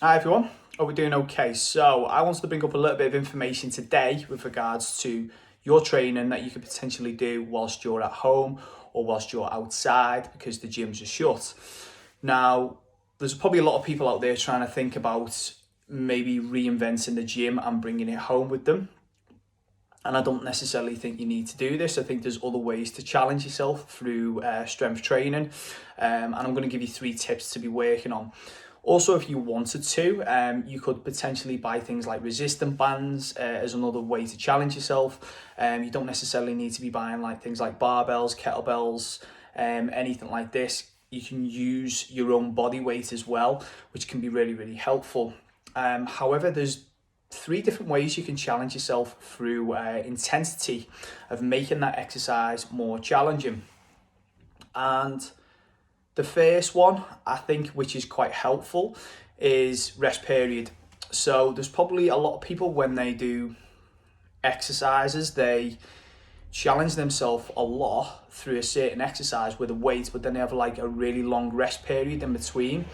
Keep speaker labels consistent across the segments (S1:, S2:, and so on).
S1: Hi everyone, hope we're doing okay. So I wanted to bring up a little bit of information today with regards to your training that you could potentially do whilst you're at home or whilst you're outside because the gyms are shut. Now, there's probably a lot of people out there trying to think about maybe reinventing the gym and bringing it home with them. And I don't necessarily think you need to do this. I think there's other ways to challenge yourself through strength training. And I'm going to give you 3 tips to be working on. Also, if you wanted to, you could potentially buy things like resistance bands as another way to challenge yourself. You don't necessarily need to be buying like things like barbells, kettlebells, anything like this. You can use your own body weight as well, which can be really, really helpful. However, there's 3 different ways you can challenge yourself through intensity of making that exercise more challenging. And the first one, I think, which is quite helpful, is rest period. So there's probably a lot of people when they do exercises, they challenge themselves a lot through a certain exercise with a weight, but then they have like a really long rest period in between.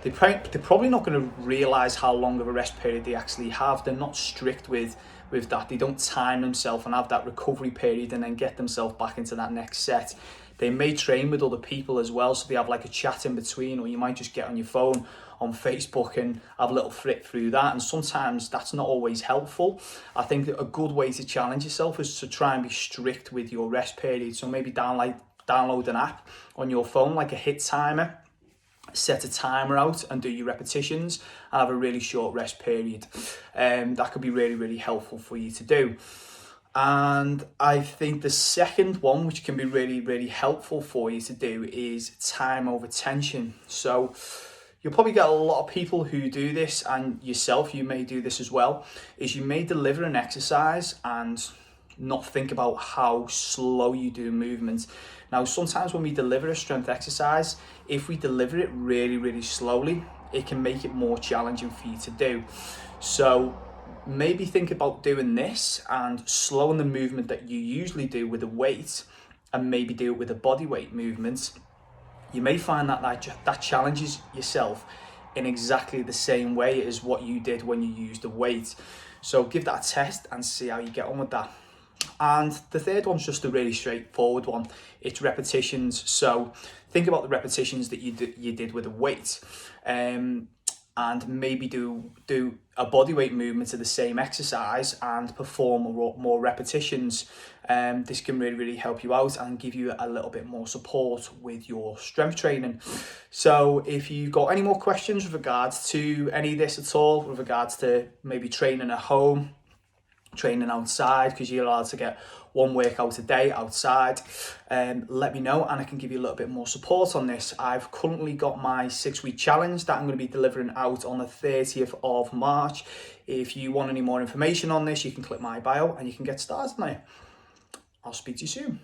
S1: They're probably not going to realize how long of a rest period they actually have. They're not strict with that. They don't time themselves and have that recovery period and then get themselves back into that next set. They may train with other people as well, so they have like a chat in between, or you might just get on your phone on Facebook and have a little flick through that, and sometimes that's not always helpful. I think that a good way to challenge yourself is to try and be strict with your rest period. So maybe download an app on your phone, like a hit timer, set a timer out and do your repetitions and have a really short rest period. That could be really, really helpful for you to do. And I think the second one, which can be really, really helpful for you to do, is time over tension. So you'll probably get a lot of people who do this, and yourself, you may do this as well, is you may deliver an exercise and not think about how slow you do movement. Now, sometimes when we deliver a strength exercise, if we deliver it really, really slowly, it can make it more challenging for you to do. So maybe think about doing this and slowing the movement that you usually do with a weight and maybe do it with a body weight movement. You may find that challenges yourself in exactly the same way as what you did when you used a weight. So give that a test and see how you get on with that. And the third one's just a really straightforward one. It's repetitions. So think about the repetitions that you did with a weight. And maybe do a bodyweight movement to the same exercise and perform more repetitions. This can really, really help you out and give you a little bit more support with your strength training. So if you've got any more questions with regards to any of this at all, with regards to maybe training at home, training outside, because you're allowed to get 1 workout a day outside, let me know and I can give you a little bit more support on this. I've currently got my 6-week challenge that I'm going to be delivering out on the 30th of March. If you want any more information on this, you can click my bio and you can get started on it. I'll speak to you soon.